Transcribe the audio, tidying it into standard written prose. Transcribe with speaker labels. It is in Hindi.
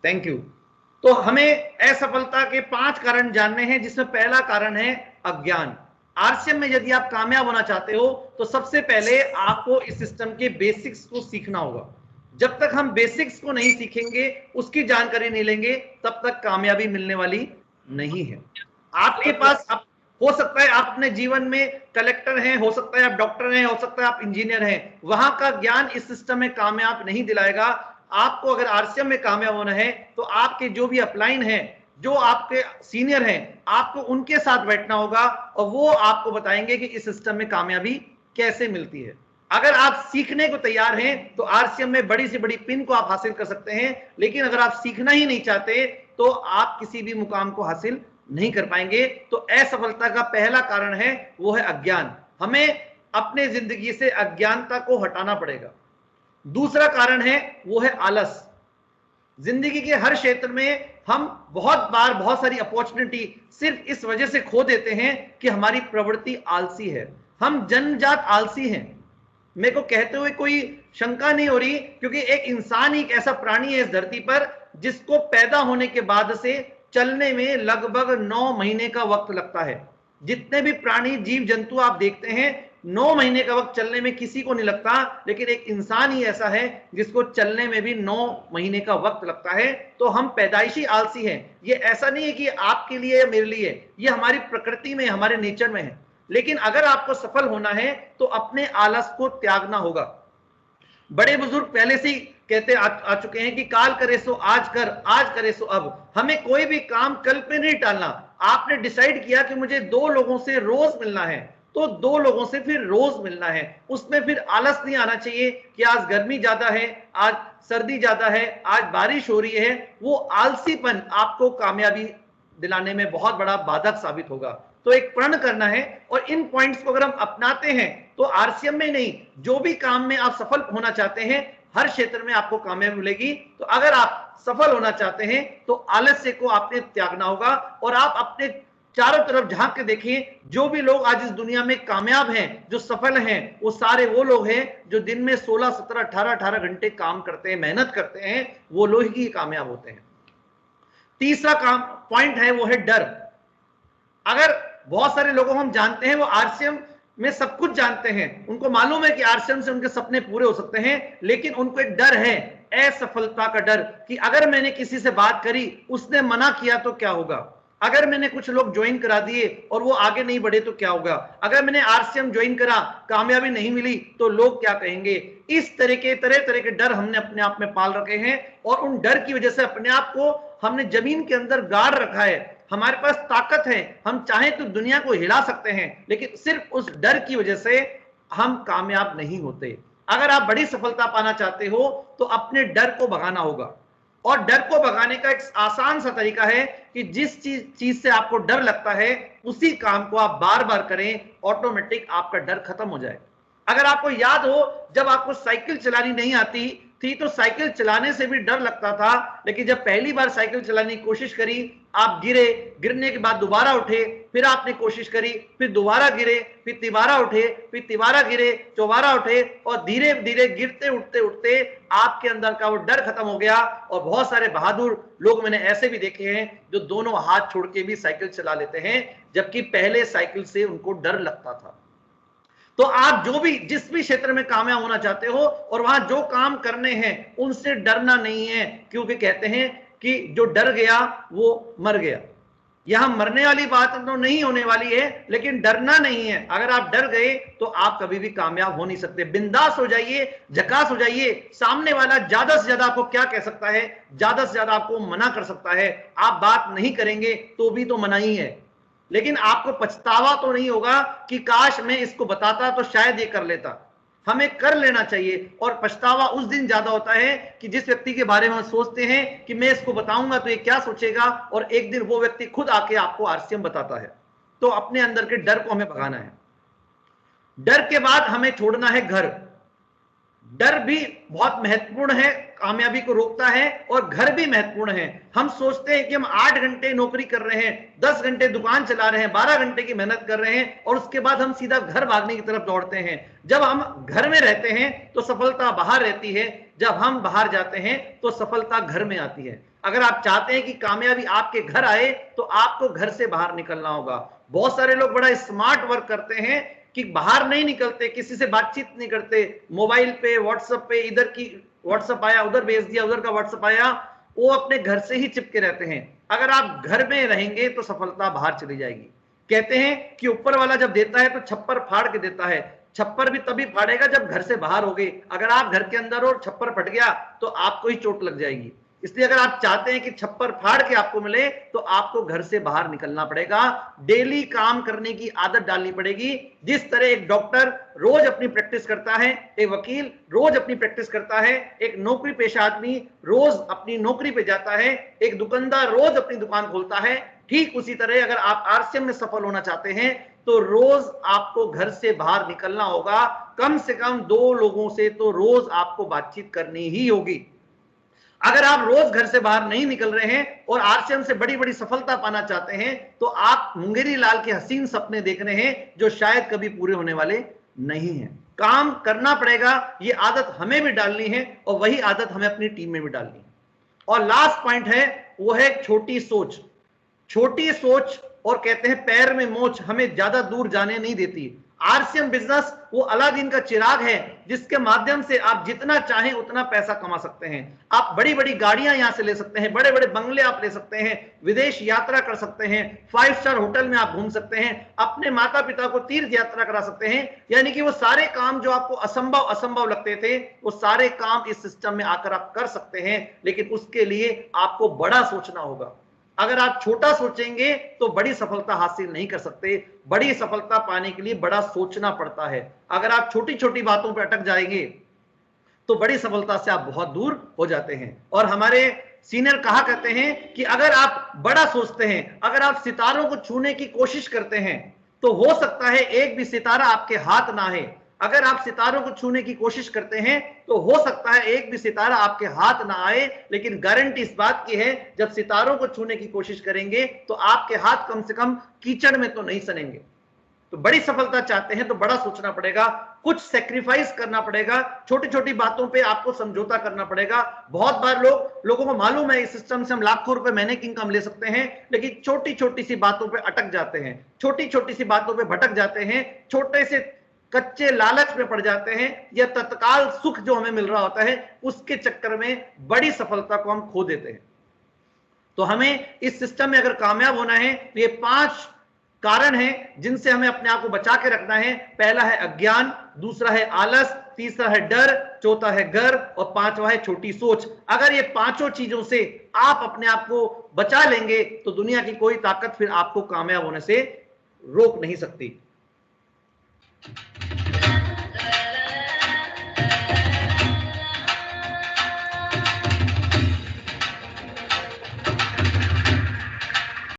Speaker 1: Thank you. तो हमें असफलता के 5 कारण जानने हैं, जिसमें पहला कारण है अज्ञान। आरसीएम में यदि आप कामयाब होना चाहते हो तो सबसे पहले आपको इस सिस्टम के बेसिक्स को सीखना होगा। जब तक हम बेसिक्स को नहीं सीखेंगे, उसकी जानकारी नहीं लेंगे, तब तक कामयाबी मिलने वाली नहीं है। आपके पास हो सकता है आप अपने जीवन में कलेक्टर हैं, हो सकता है आप डॉक्टर हैं, हो सकता है आप इंजीनियर हैं, वहां का ज्ञान इस सिस्टम में कामयाब नहीं दिलाएगा। आपको अगर आरसीएम में कामयाब होना है तो आपके जो भी अपलाइन हैं, जो आपके सीनियर हैं, आपको उनके साथ बैठना होगा और वो आपको बताएंगे कि इस सिस्टम में कामयाबी कैसे मिलती है। अगर आप सीखने को तैयार हैं तो आरसीएम में बड़ी से बड़ी पिन को आप हासिल कर सकते हैं, लेकिन अगर आप सीखना ही नहीं चाहते तो आप किसी भी मुकाम को हासिल नहीं कर पाएंगे। तो असफलता का पहला कारण है वो है अज्ञान। हमें अपने जिंदगी से अज्ञानता को हटाना पड़ेगा। दूसरा कारण है वो है आलस। जिंदगी के हर क्षेत्र में हम बहुत बार बहुत सारी अपॉर्चुनिटी सिर्फ इस वजह से खो देते हैं कि हमारी प्रवृत्ति आलसी है। हम जन्मजात आलसी हैं। मेरे को कहते हुए कोई शंका नहीं हो रही, क्योंकि एक इंसान ही एक ऐसा प्राणी है इस धरती पर जिसको पैदा होने के बाद से चलने में लगभग 9 महीने का वक्त लगता है। जितने भी प्राणी जीव जंतु आप देखते हैं, 9 महीने का वक्त चलने में किसी को नहीं लगता, लेकिन एक इंसान ही ऐसा है जिसको चलने में भी 9 महीने का वक्त लगता है। तो हम पैदाइशी आलसी हैं। ये ऐसा नहीं है कि आपके लिए या मेरे लिए, ये हमारी प्रकृति में, हमारे नेचर में है। लेकिन अगर आपको सफल होना है तो अपने आलस को त्यागना होगा। बड़े बुजुर्ग पहले से ही कहते आ चुके हैं कि काल करे सो आज कर, आज करे सो अब। हमें कोई भी काम कल पे नहीं टालना। आपने डिसाइड किया कि मुझे 2 लोगों से रोज मिलना है, तो 2 लोगों से फिर रोज मिलना है। उसमें फिर आलस नहीं आना चाहिए कि आज गर्मी ज्यादा है, आज सर्दी ज्यादा है, आज बारिश हो रही है। वो आलसीपन आपको कामयाबी दिलाने में बहुत बड़ा बाधक साबित होगा। तो एक प्रण करना है, और इन पॉइंट्स को अगर हम अपनाते हैं तो आरसीएम में नहीं, जो भी काम में आप सफल होना चाहते हैं, हर क्षेत्र में आपको कामयाबी मिलेगी। तो अगर आप सफल होना चाहते हैं तो आलस्य को आपने त्यागना होगा, और आप अपने चारों तरफ झांक के देखिए, जो भी लोग आज इस दुनिया में कामयाब हैं, जो सफल हैं, वो सारे वो लोग हैं जो दिन में 16, 17, 18 घंटे काम करते हैं, मेहनत करते हैं। वो लोग ही कामयाब होते हैं। तीसरा काम पॉइंट है वो है डर। अगर बहुत सारे लोगों को हम जानते हैं वो आरसीएम में सब कुछ जानते हैं, उनको मालूम है कि आरसीएम से उनके सपने पूरे हो सकते हैं, लेकिन उनको एक डर है, असफलता का डर, कि अगर मैंने किसी से बात करी, उसने मना किया तो क्या होगा। अगर मैंने कुछ लोग ज्वाइन करा दिए और वो आगे नहीं बढ़े तो क्या होगा। अगर मैंने आरसीएम ज्वाइन करा, कामयाबी नहीं मिली तो लोग क्या कहेंगे। इस तरह तरह के डर हमने अपने आप में पाल रखे हैं, और उन डर की वजह से अपने आप को हमने जमीन के अंदर गाड़ रखा है। हमारे पास ताकत है, हम चाहें तो दुनिया को हिला सकते हैं, लेकिन सिर्फ उस डर की वजह से हम कामयाब नहीं होते। अगर आप बड़ी सफलता पाना चाहते हो तो अपने डर को भगाना होगा, और डर को भगाने का एक आसान सा तरीका है कि जिस चीज से आपको डर लगता है उसी काम को आप बार बार करें, ऑटोमेटिक आपका डर खत्म हो जाए। अगर आपको याद हो, जब आपको साइकिल चलानी नहीं आती थी तो साइकिल चलाने से भी डर लगता था, लेकिन जब पहली बार साइकिल चलाने की कोशिश करी, आप गिरे, गिरने के बाद दोबारा उठे, फिर आपने कोशिश करी, फिर दोबारा गिरे, फिर तिबारा उठे, फिर तिबारा गिरे, चौबारा उठे, और धीरे धीरे गिरते उठते उठते आपके अंदर का वो डर खत्म हो गया। और बहुत सारे बहादुर लोग मैंने ऐसे भी देखे हैं जो दोनों हाथ छोड़ के भी साइकिल चला लेते हैं, जबकि पहले साइकिल से उनको डर लगता था। तो आप जो भी जिस भी क्षेत्र में कामयाब होना चाहते हो और वहां जो काम करने हैं, उनसे डरना नहीं है, क्योंकि कहते हैं कि जो डर गया वो मर गया। यहां मरने वाली बात तो नहीं होने वाली है, लेकिन डरना नहीं है। अगर आप डर गए तो आप कभी भी कामयाब हो नहीं सकते। बिंदास हो जाइए, झकास हो जाइए। सामने वाला ज्यादा से ज्यादा आपको क्या कह सकता है, ज्यादा से ज्यादा आपको मना कर सकता है। आप बात नहीं करेंगे तो भी तो मना ही है, लेकिन आपको पछतावा तो नहीं होगा कि काश मैं इसको बताता तो शायद ये कर लेता। हमें कर लेना चाहिए, और पछतावा उस दिन ज्यादा होता है कि जिस व्यक्ति के बारे में हम सोचते हैं कि मैं इसको बताऊंगा तो ये क्या सोचेगा, और एक दिन वो व्यक्ति खुद आके आपको आरसीएम बताता है। तो अपने अंदर के डर को हमें भगाना है। डर के बाद हमें छोड़ना है घर। डर भी बहुत महत्वपूर्ण है, कामयाबी को रोकता है, और घर भी महत्वपूर्ण है। हम सोचते हैं कि हम 8 घंटे नौकरी कर रहे हैं, 10 घंटे दुकान चला रहे हैं, 12 घंटे की मेहनत कर रहे हैं, और उसके बाद हम सीधा घर भागने की तरफ दौड़ते हैं। जब हम घर में रहते हैं तो सफलता बाहर रहती है, जब हम बाहर जाते हैं तो सफलता घर में आती है। अगर आप चाहते हैं कि कामयाबी आपके घर आए तो आपको घर से बाहर निकलना होगा। बहुत सारे लोग बड़ा स्मार्ट वर्क करते हैं कि बाहर नहीं निकलते, किसी से बातचीत नहीं करते, मोबाइल पे, व्हाट्सएप पे, इधर की व्हाट्सएप आया उधर भेज दिया, उधर का व्हाट्सएप आया, वो अपने घर से ही चिपके रहते हैं। अगर आप घर में रहेंगे तो सफलता बाहर चली जाएगी। कहते हैं कि ऊपर वाला जब देता है तो छप्पर फाड़ के देता है, छप्पर भी तभी फाड़ेगा जब घर से बाहर हो गए। अगर आप घर के अंदर और छप्पर फट गया तो आपको ही चोट लग जाएगी। इसलिए अगर आप चाहते हैं कि छप्पर फाड़ के आपको मिले तो आपको घर से बाहर निकलना पड़ेगा, डेली काम करने की आदत डालनी पड़ेगी। जिस तरह एक डॉक्टर रोज अपनी प्रैक्टिस करता है, एक वकील रोज अपनी प्रैक्टिस करता है, एक नौकरी पेशा आदमी रोज अपनी नौकरी पे जाता है, एक दुकानदार रोज अपनी दुकान खोलता है, ठीक उसी तरह अगर आप आरसीएम में सफल होना चाहते हैं तो रोज आपको घर से बाहर निकलना होगा। कम से कम 2 लोगों से तो रोज आपको बातचीत करनी ही होगी। अगर आप रोज घर से बाहर नहीं निकल रहे हैं और आरसीएम से बड़ी बड़ी सफलता पाना चाहते हैं तो आप मुंगेरी लाल के हसीन सपने देख रहे हैं जो शायद कभी पूरे होने वाले नहीं हैं। काम करना पड़ेगा, ये आदत हमें भी डालनी है और वही आदत हमें अपनी टीम में भी डालनी है। और लास्ट पॉइंट है वो है छोटी सोच। छोटी सोच और कहते हैं पैर में मोच हमें ज्यादा दूर जाने नहीं देती। आरसीएम बिजनेस वो अलादीन का चिराग है जिसके माध्यम से आप जितना चाहें उतना पैसा कमा सकते हैं। आप बड़ी बड़ी गाड़ियां यहां से ले सकते हैं, बड़े बड़े बंगले आप ले सकते हैं, विदेश यात्रा कर सकते हैं, 5 स्टार होटल में आप घूम सकते हैं, अपने माता पिता को तीर्थ यात्रा करा सकते हैं। यानी कि वो सारे काम जो आपको असंभव असंभव लगते थे वो सारे काम इस सिस्टम में आकर आप कर सकते हैं। लेकिन उसके लिए आपको बड़ा सोचना होगा। अगर आप छोटा सोचेंगे तो बड़ी सफलता हासिल नहीं कर सकते। बड़ी सफलता पाने के लिए बड़ा सोचना पड़ता है। अगर आप छोटी छोटी बातों पर अटक जाएंगे तो बड़ी सफलता से आप बहुत दूर हो जाते हैं। और हमारे सीनियर कहा करते हैं कि अगर आप बड़ा सोचते हैं, अगर आप सितारों को छूने की कोशिश करते हैं तो हो सकता है एक भी सितारा आपके हाथ ना आए। अगर आप सितारों को छूने की कोशिश करते हैं तो हो सकता है एक भी सितारा आपके हाथ ना आए, लेकिन गारंटी इस बात की है जब सितारों को छूने की कोशिश करेंगे तो आपके हाथ कम से कम कीचड़ में तो नहीं सनेंगे। तो बड़ी सफलता चाहते हैं तो बड़ा सोचना पड़ेगा, कुछ सेक्रीफाइस करना पड़ेगा, छोटी छोटी बातों पे आपको समझौता करना पड़ेगा। बहुत बार लोगों को मालूम है इस सिस्टम से हम लाखों रुपए महीने की इनकम ले सकते हैं, लेकिन छोटी छोटी सी बातों पे अटक जाते हैं, छोटी छोटी सी बातों पे भटक जाते हैं, छोटे से कच्चे लालच में पड़ जाते हैं, या तत्काल सुख जो हमें मिल रहा होता है उसके चक्कर में बड़ी सफलता को हम खो देते हैं। तो हमें इस सिस्टम में अगर कामयाब होना है तो ये 5 कारण हैं जिनसे हमें अपने आप को बचा के रखना है। पहला है अज्ञान, दूसरा है आलस, तीसरा है डर, चौथा है गर्व और 5वां है छोटी सोच। अगर ये 5 चीजों से आप अपने आप को बचा लेंगे तो दुनिया की कोई ताकत फिर आपको कामयाब होने से रोक नहीं सकती।